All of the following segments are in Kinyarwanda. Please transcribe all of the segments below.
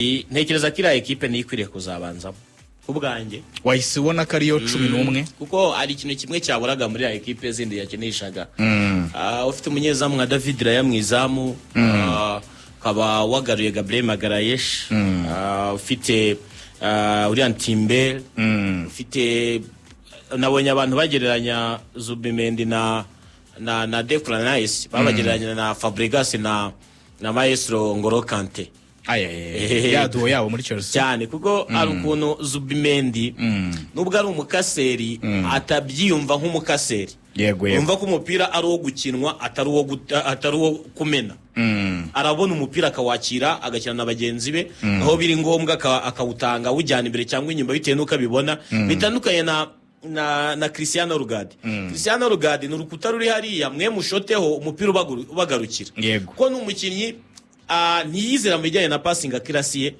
ntekereza ko iriya ekipe niyo ikwiriye kuzabanzamo ubwanjye wahise ubona ko ariyo 11 kuko ari ikintu kimwe cyaburaga muri iriya ekipe zindi yakinishaga ufite umunyezamu nka David Raya mwizamu ukaba wagaruye Gabriel Magarayesh ufite uriya Ntimbe ufite nabonye abantu bagereranya Zubimendi na Declan Rice babagereranya na Fabregas na Maestro Ngolo Kante yaduwo yabo muri Chelsea cyane kuko ari ukuntu Zubimendi nubwo ari umukaseri atabyiyumva nk'umukaseri umva ko umupira ari uwo gukinwa atari uwo kumena arabona umupira akawakira agakina na bagenzi be aho biri ngombwa akawutanga wujyana imbere cyangwa inyuma bitewe n'uko abibona bitandukanye na Cristiano Rugadi. Cristiano Rugadi ni urukuta ruri hariya mwe mushoteho umupira ubagarukira kuko n'umukinnyi ntiyizera mu bijyanye na passing akirasiye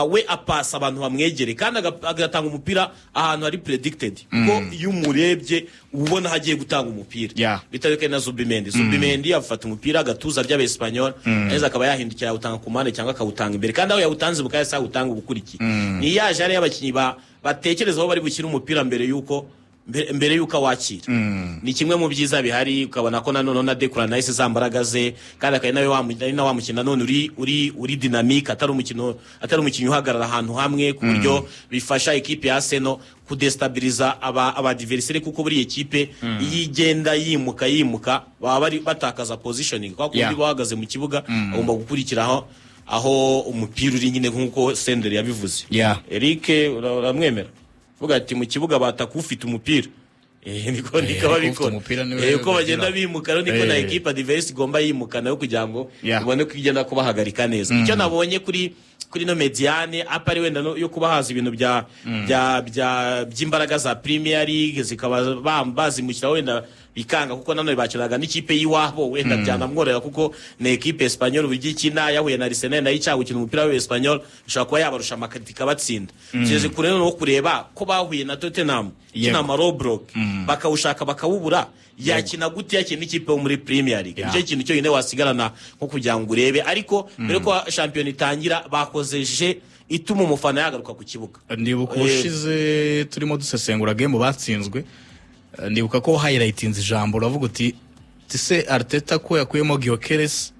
we apasa abantu bamwegere kandi agatanga umupira ahantu hari predicted ko iyo umurebye ubona hagiye gutanga umupira bitandukanye na Zubimendi afata umupira agatuza ry'Abespanyol neza akaba yahindukira utanga ku mpande cyangwa akawutanga imbere kandi aho yawutanze bukaya utanga ubukurikiye ni yaje ari abakinyi batekerezaho bari bukira umupira mbere yuko wakira ni kimwe mu byiza bihari ukabona ko nanone na Declan Rice zambaraga ze kandi akari nawe wamukina none uri dynamique atari umukino uhagarara ahantu hamwe ku buryo bifasha equipe ya Arsenal kudestabiliza abadversaire kuko buri equipe yigenda yimuka baba bari batakaza positioning kwa kundi bahagaze mu kibuga agomba gukurikiraho aho umupira uri nyine nkuko Sender yabivuze Eric uramwemera vuga ati mu kibuga batakufite umupira niko babikora uko bagenda bimuka niko na equipe adverse igomba yimukana yo kugira ngo ubone ko igenda kubahagarika neza icyo nabonye kuri no mediane apari wenda yo kubahaza ibintu by'imbaraga za Premier League zikaba bazimukira wenda bikanga kuko nanone bakiraga n'ikipe yiwabo wenda byanamworera kuko na equipe Espanyol bigikina yahuye na Arsenal nayo cyagukina umupira wa Espanyol bishobora kuba yabarusha amakritika batsinda cyeze kure no kureba ko bahuye na Tottenham kina Marobrook bakawushaka bakawubura yakina gute yakina n'ikipe yo muri Premier League icyo kintu cyo nyine wasigarana nko kugira ngo urebe ariko mbere ko champion itangira bakozeje ituma umufana yagaruka ku kibuga ndibuka ushize turimo dusesengura game batsinzwe ndibuka ko highlightinze ijambo uravuga uti se Arteta ko yakuyemo Gyökeres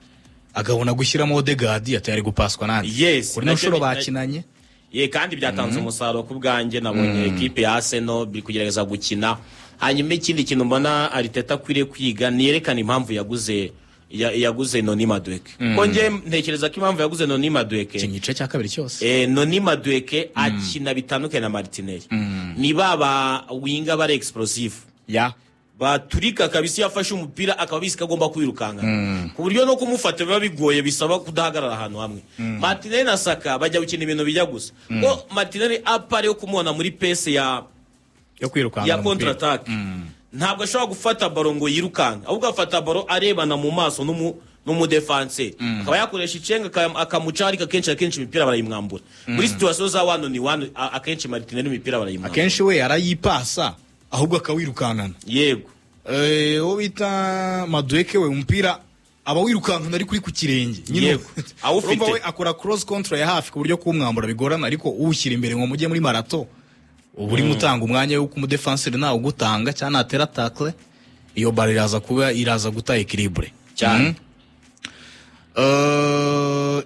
agabona gushyiramo Odegaard atari gupaswa nandi kuri nshuro bakinanye kandi byatanze umusaruro ku bwanjye nabonye equipe ya Arsenal biri kugerageza gukina hanyuma ikindi kintu mbona Arteta kwiriye kwiga niyerekana impamvu yaguze Noni Madueke ko nje ntekereza ko impamvu yaguze Noni Madueke igice cya kabiri cyose Noni Madueke akina bitandukanye na Martinelli ni baba winga bare explosive baturika kabisi yafashe umupira akaba bisika agomba kwirukanga ku buryo no kumufata biba bigoye bisaba kudahagarara ahantu hamwe Martinelli na Saka bajya gukina ibintu bijya gusa ko Martinelli apare yo kumubona muri pace yo kwirukanga ya counter attack ntabwo ashobora gufata baro ngo yirukanga ahubwo afata baro arebana mu maso n'umu defense akaba yakoresha icenga akamucarika kenshi imipira barayimwambura muri situation za wano ni wano akenshi Martinelli imipira barayimwambura akenshi we arayipasa ahubwo akawirukankana yego wo bita Madueke we umupira aba wirukankana ari kuri ku kirenge nyine urumva we akora cross control ya hafi ku buryo kumwambura bigorana ariko uwushyira imbere ngo mujye muri marato uburi mutanga umwanya wo kumudefenseur nawo gutanga cyane atera tackle iyo bari iraza guta equilibre cyane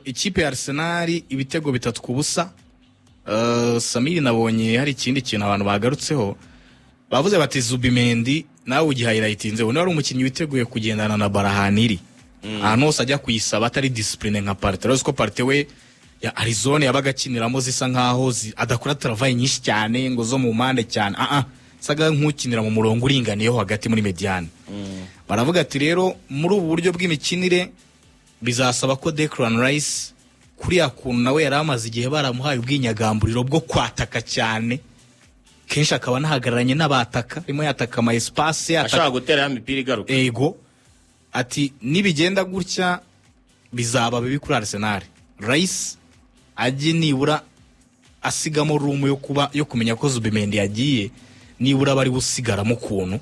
ikipe ya Arsenal ibitego 3-0 Samiri nabonye hari ikindi kintu abantu bagarutseho bavuze bati Zubimendi nawe ugihighlightinze uno ari umukinnyi witeguye kugendana na Barahaniri ahantu hose ajya kuyisaba atari discipline nka Partey ko Partey we ya Arizona yabaga akiniramo zisa nkaho adakora travail nyinshi cyane ngo zo mu mpande cyane saga nk'ukinira mu murongo uringaniyeho hagati muri mediane baravuga ati rero muri ubu buryo bw'imikinire bizasaba ko Declan Rice kuri yakuntu nawe yaramaze igihe baramuhaye ubwinyagamburiro bwo kwataka cyane kenshi akaba nahagararanye n'abataka rimwe yataka ama espace ashaka gutera imipira igaruka ati nibigenda gutya bizaba bibi kuri Arsenal Rice aje nibura asigamo room yo kumenya ko Zubimendi yagiye nibura bari busigaramo kuntu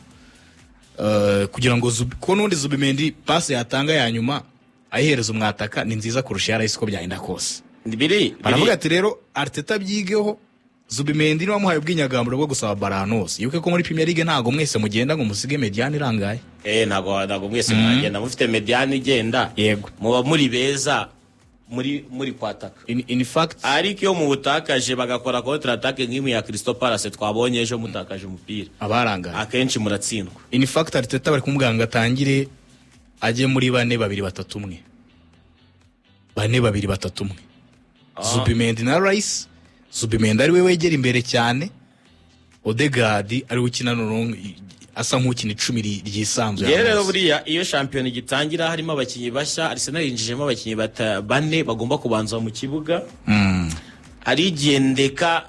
kugira ngo ko nundi Zubimendi pass yatanga ya nyuma ayihereza umwataka ni nziza kurusha ya Rice ko byagenda kose baravuga ati rero Arteta byigeho Zubimendi niwe wamuhaye ubwinyagamburo bwo gusaba Baranos yuko ko muri Premier League ntago mwese mugenda ngo musige mediane irangaye ntago mwese mwagenda mufite mediane igenda yego muba muri beza muri kwataka in fact ariko iyo mu butakaje bagakora contre attaque nk'imwe ya Crystal Palace twabonye ejo mutakaje umupira abarangaye akenshi muratsindwa in fact Arteta bari kumuganga atangire aje muri 4-2-3-1 4-2-3-1 Zubimendi na Rice Zubimendi ari we wegera imbere cyane Odegaard ari ukina asa nk'ukina 10 ryisanzwe rero buriya iyo champion gitangira harimo abakinyi bashya Arsenal yinjijemo abakinyi bane bagomba kubanza mu kibuga arigendeka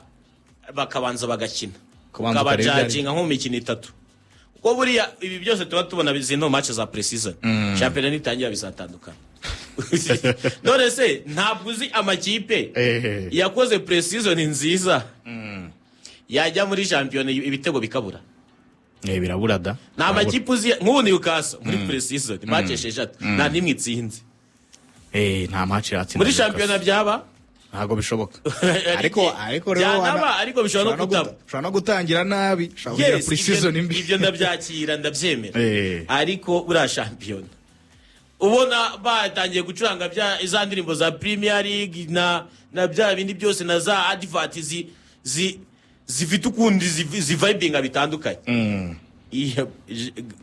bakabanza bagakina kabajajinga nko mu mikino 3 uko buriya ibi byose tuba tubona bizino match za pre-season champion nitangira bizatandukana none se ntabwo uzi amakipe yakoze pre-season nziza yajya muri champion ibitego bikabura birabura da na amakipe uzi nk'ubu Newcastle muri pre-season match 6 nta nimwe itsinze nta match yatsinze muri champion byaba ntago bishoboka ariko rero ariko bishobora no gutangira nabi shobora pre-season imbi ibyo ndabyakira ndabyemera ariko ura champion ubona batangiye gucuranga bya izandirimbo za Premier League na bya bindi byose na za adverts zifite ukundi zivibinga bitandukanye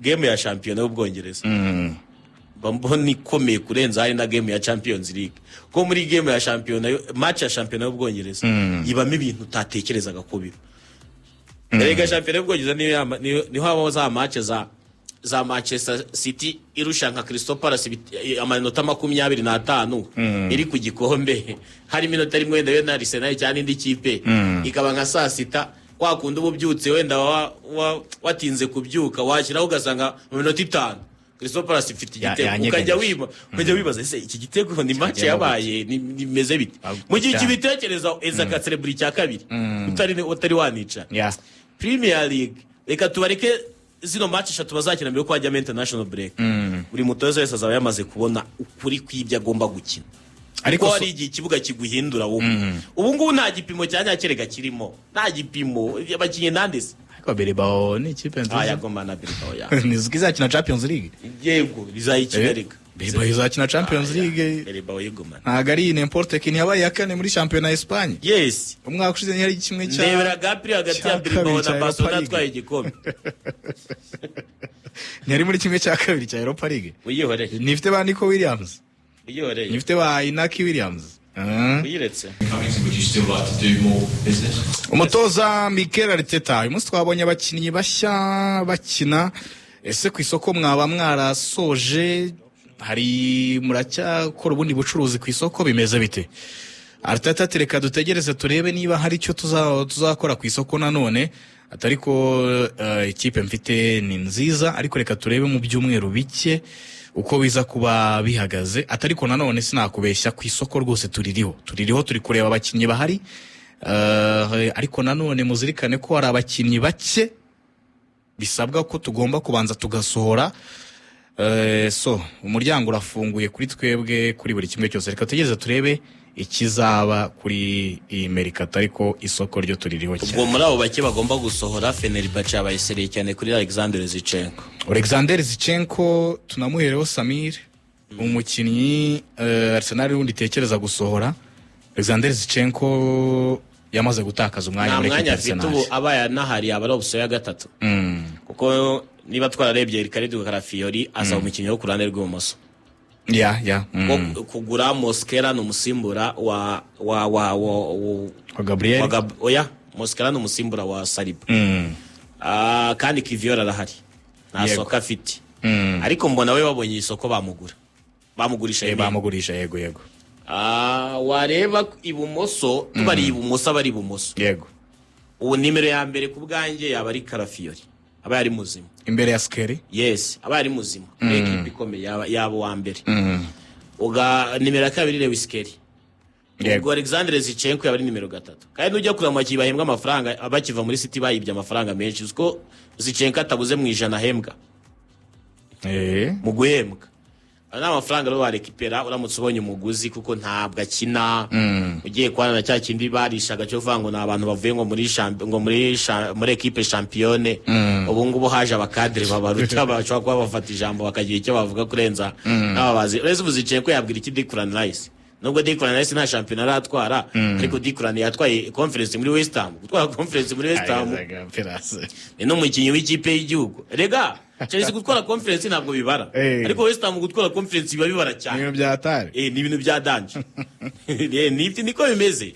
game ya champion y'Ubwongereza mbona ikomeye kurenza hari na game ya Champions League ko muri game ya champion match ya champion y'Ubwongereza ibamo ibintu utatekerezaga ko biba erega champion y'Ubwongereza niho habaho za match za Manchester City irusha nka Crystal Palace amanota 25 iri ku gikombe hari minota rimwe wenda na Arsenal cyane indi kipe ikaba nka saa sita wakunda ububyutse wenda watinze kubyuka washyiraho ugasanga mu minota 5 Crystal Palace ifite igitego ukajya wibaza ese iki gitego ni match yabaye nimeze bite mu gihe kibitekereza eza ka celebrity cya kabiri utari wanica Premier League reka tubareke zino match 3 bazakina mbere ko hajya international break buri mutoza wese azaba yamaze kubona ukuri kwibyo agomba gukina ariko hari igihe ikibuga kiguhindura wowe ubu ngubu nta gipimo cyanya kerega kirimo nta gipimo abakinye nandese ariko Bilbao ni ikipe nziza yagomba na Bilbao ya nizikizakina Champions League yego rizayikirega Bilbao izakina Champions League Bilbao yegoma ntagari n'importe kini yabaye yakane muri championnat ya Espagne yes umwaka ushize ntiyari kimwe cya ndebera Gapri hagati ya Bilbao na Barcelona twaye igikombe ntiyari muri kimwe cya kabiri cya Europa League uyihoreye nifite ba Nico Williams uyihoreye nifite ba Inaki Williams uyiretse umutoza Mikel Arteta uyu munsi twabonye abakinnyi bashya bakina ese ku isoko mwaba mwarasoje hari muracyakora ubundi bucuruzi ku isoko bimeze bite Arteta tereka dutegereze turebe niba hari icyo tuzakora ku isoko nanone atariko ikipe mfite ni nziza ariko reka turebe mu byumweru bike uko biza kuba bihagaze atariko nanone sinakubeshya ku isoko rwose tuririho turi kureba abakinnyi bahari ariko nanone muzirikane ko hari abakinnyi bake bisabwa ko tugomba kubanza tugasohora umuryango urafunguye kuri twebwe kuri buri kimwe cyose reka tugereze turebe ikizaba kuri iyi merikato ariko isoko ryo tuririho cyane ubwo muri abo bake bagomba gusohora Fenerbahce abayisereye cyane kuri Alexander Zinchenko tunamuhereho Samir umukinnyi Arsenal rundi tekereza gusohora Alexander Zinchenko yamaze gutakaza umwanya muri Arsenal ubu abaya nahari abari option ya gatatu kuko niba twararebye Ricardo Carafiori asa umukinnyi wo kurande rw'ubumoso kugura Mosquera n'umusimbura wa Gabriel Mosquera n'umusimbura wa Saliba kandi Kivior arahari nta soko afite ariko mbona we babonye isoko bamugurisha yego wareba ibumoso tubari ibumoso abari ibumoso yego ubu nimero ya mbere ku bwanjye yaba ari Carafiori aba yari muzima imbere ya Skeri yes aba yari muzima equipe ikomeye yaba wa mbere uga nimero ya kabiri Lewis Skeri ubwo Alexander Zinchenko yaba ari nimero 3 kandi nujya kuri amakipe bahembwa amafaranga abakiva muri City bayibye amafaranga menshi uko Zinchenko atabuze mu ijana hembwa mu guhembwa n'amafaranga rero warekipera uramutse ubonye umuguzi kuko ntabwo akina ugiye kwana na cya kindi barishaga cyo vuga ngo ni abantu bavuye ngo muri equipe champione ubu ngubu haje abakadre babaruta bashobora kuba bafata ijambo bakagira icyo bavuga kurenza n'ababazi rese buzicaye ko yabwira iki Declan Rice nubwo Declan Rice nta champion aratwara ariko Declan yatwaye conference muri West Ham gutwara conference muri West Ham ni n'umukinnyi w'ikipe y'igihugu rega Chelsea gutwara conference ntabwo bibara ariko West Ham gutwara conference biba bibara cyane ibintu byatari ni ibintu bya danje niko bimeze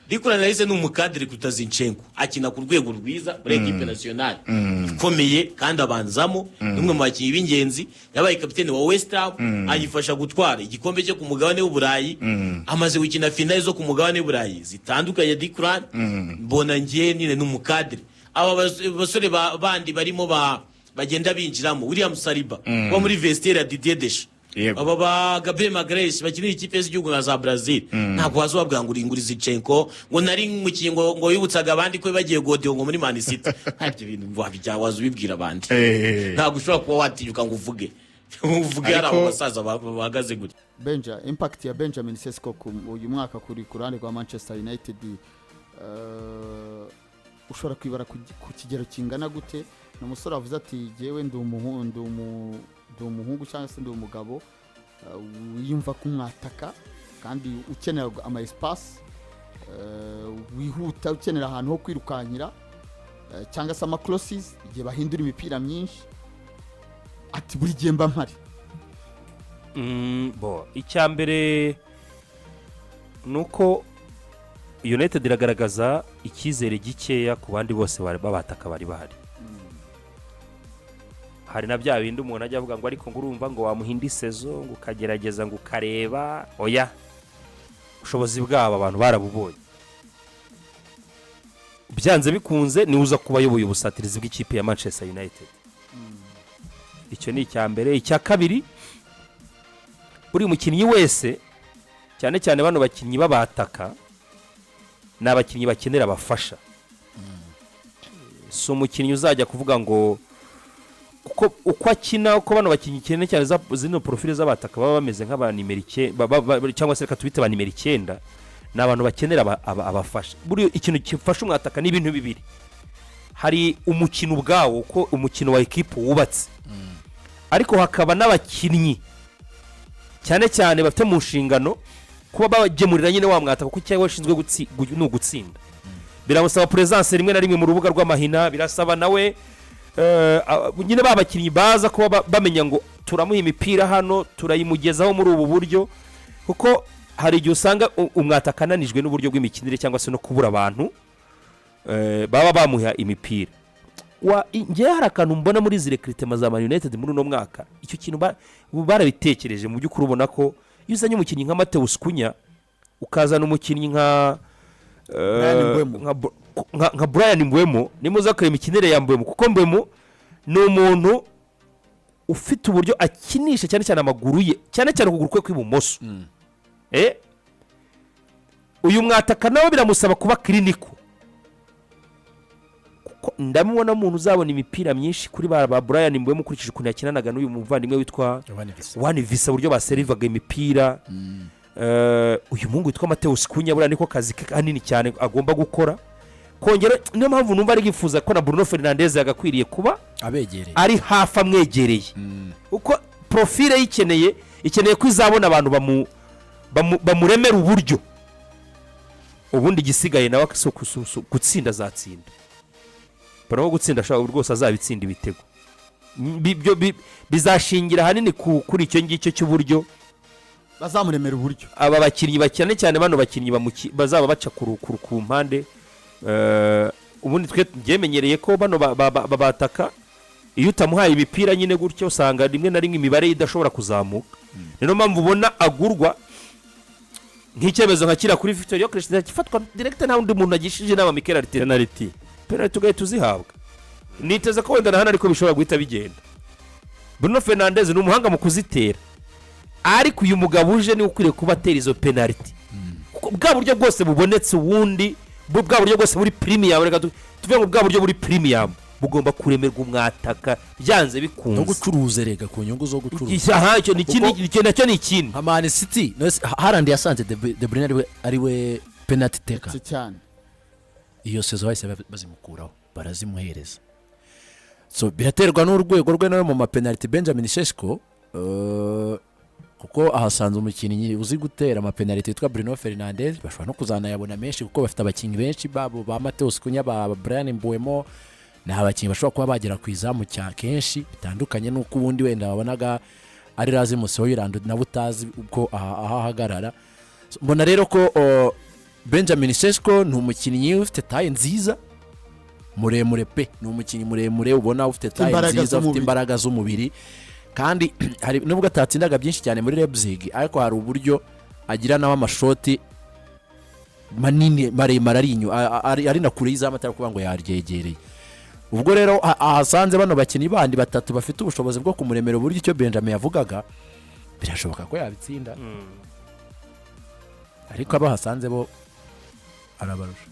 Declan Rice ni umukadiri kutazinchenko akina ku rwego rwiza muri equipe nationale ikomeye kandi abanzamo nimwe mu bakinnyi b'ingenzi yabaye kapiteni wa West Ham ayifasha gutwara igikombe cyo ku mugabane w'Uburayi amaze gukina finale zo ku mugabane w'Uburayi zitandukanye Declan mbona ngiye nyine n'umukadiri aba basore bandi barimo bagenda binjiramo William Saliba wo muri vestiaire ya Didier Deschamps aba ba Gabriel Magalhaes bakinira ikipe y'igihugu na za Brazil ntabwo wazobabwira ngo uringura Zinchenko ngo nari mukiye ngo yibutsaga abandi ko bagiye Godeo ngo muri Man City ibyo bintu wabijyawaza ubibwira abandi ntabwo ushobora kuba watinyuka ngo uvuge ari abo basaza bahagaze gutya impact ya Benjamin Sesko uyu mwaka kuri kurande kwa Manchester United ushobora kwibara ku kigero kingana gute n'umusore avuze ati jewe ndi umuhungu cyangwa se ndi umugabo wiyumva kumwataka kandi ukenera ama espace wihuta ukenera ahantu ho kwirukankira cyangwa se ama crosses igihe bahindura imipira myinshi ati buri gihe mba mpari icyambere nuko United iragaragaza icyizere gikeya ku bandi bose babataka bari bahari hari na bya bindi umuntu ajya avuga ngo ariko ngo urumva ngo wamuhindi sezo ngo ukagerageza ngo ukareba oya ubushobozi bwabo abantu barabubonye byanze bikunze ni uza kuba yoboye ubusatirizi bw'ikipe ya Manchester United icyo ni icyambere icya kabiri buri mukinnyi wese cyane cyane bano bakinnyi babataka n'abakinnyi bakenera abafasha so umukinnyi uzajya kuvuga ngo uko akina uko bano bakinnyi cyane cyane zino profile z'abataka baba bameze nk'abanimero 9 cyangwa se reka tubite abanimero 9 n'abantu bakenera abafasha buri ikintu gifasha umwataka ni ibintu bibiri hari umukino ubwawo uko umukino wa equipe wubatse ariko hakaba n'abakinnyi cyane cyane bafite mu nshingano kuba bagemurira nyine wa mwataka kuko cyawe washinzwe gutsinda biramusaba presence rimwe na rimwe mu rubuga rw'amahina birasaba nawe nyine babakinnyi baza kuba bamenya ngo turamuha imipira hano turayimugezaho muri ubu buryo kuko hari igihe usanga umwataka ananijwe n'uburyo bw'imikinire cyangwa se no kubura abantu baba bamuha imipira ngewe hari akantu mbona muri izi recruitment za Man United muri uno mwaka icyo kintu barabitekereje mu by'ukuri ubona ko iyo uzanye umukinnyi nka Mateus Cunha ukazana umukinnyi nka Brian Mbeumo nimuza kureba imikinire ya Mbeumo kuko Mbeumo ni umuntu ufite uburyo akinisha cyane cyane amaguru ye cyane cyane ukuguru kwe kw'ibumoso uyu mwataka nawe biramusaba kuba clinical kuko ndamubona umuntu uzabona imipira myinshi kuri ba Brian Mbeumo kurikije ukuntu yakinanaga n'uyu muvandimwe witwa Wani Visa uburyo baserivaga imipira uyu mungu witwa Mateus Cunha bura niko kazi kanini cyane agomba gukora kongera niyo mpamvu numva ari gifuza ko na Bruno Fernandes yagakwiriye kuba abegereye ari hafa amwegereye uko profile yikeneye kwizabona abantu bamuremera uburyo ubundi gisigaye nawe gutsinda zatsinda baraho gutsinda ashaka rwose azabitsinda ibitego bizashingira hanini kuri icyo ngicyo cy'uburyo bazamuremera uburyo aba bakinnyi bakene cyane bano bakinnyi bazaba baca ku mpande ubundi twe byemenyereye ko bano babataka iyo utamuhaye imipira nyine gutyo usanga rimwe na rimwe imibare idashobora kuzamuka niyo mpamvu ubona agurwa nk'icyemezo nka kira kuri Victoria Christian gifatwa direct nta undi muntu agishije n'aba Mikel Arteta penalty tugaye tuzihabwa niteze ko wenda hano ariko bishobora guhita bigenda Bruno Fernandes ni umuhanga mu kuzitera ariko uyu mugabo uje ni ukwiriye kuba atera izo penalty bwa buryo bwose bubonetse ubundi bwa buryo bwose buri premium reka tuvuge ngo bwa buryo buri premium bugomba kuremerwa umwataka byanze no bikunze gucuruza rega ku nyungu zo gucuruza icyo nacyo ni ikindi nka Man City Haaland yasanze De Bruyne ariwe penalty taker cyane iyo sezo bahise bazimukuraho barazimuhereza so biraterwa n'urwego rwe no mu mapenalty Benjamin Sesko kuko ahasanze umukinnyi uzi gutera amapenalty yitwa Bruno Fernandes bashobora no kuzanayabona menshi kuko bafite abakinnyi benshi babo ba Mateus Cunha ba Brian Mbuemo ni abakinnyi bashobora kuba bagera ku izamu cya kenshi bitandukanye n'uko ubundi wenda wabonaga ari Rasmus Hojlund na butazi uko ahahagarara mbona rero ko Benjamin Sesko ni umukinnyi ufite taye nziza muremure pe ni umukinnyi muremure ubona ufite taye nziza ufite imbaraga z'umubiri kandi hari nubwo atatsindaga byinshi cyane muri Leipzig ariko hari uburyo agira naho amashoti manini maremare ari na kure y'izamu atari kuvuga ngo yaryegereye ubwo rero ahasanze bano bakinnyi bandi batatu bafite ubushobozi bwo kumuremera uburyo icyo Benjamin yavugaga birashoboka ko yabitsinda ariko abahasanze bo arabarusha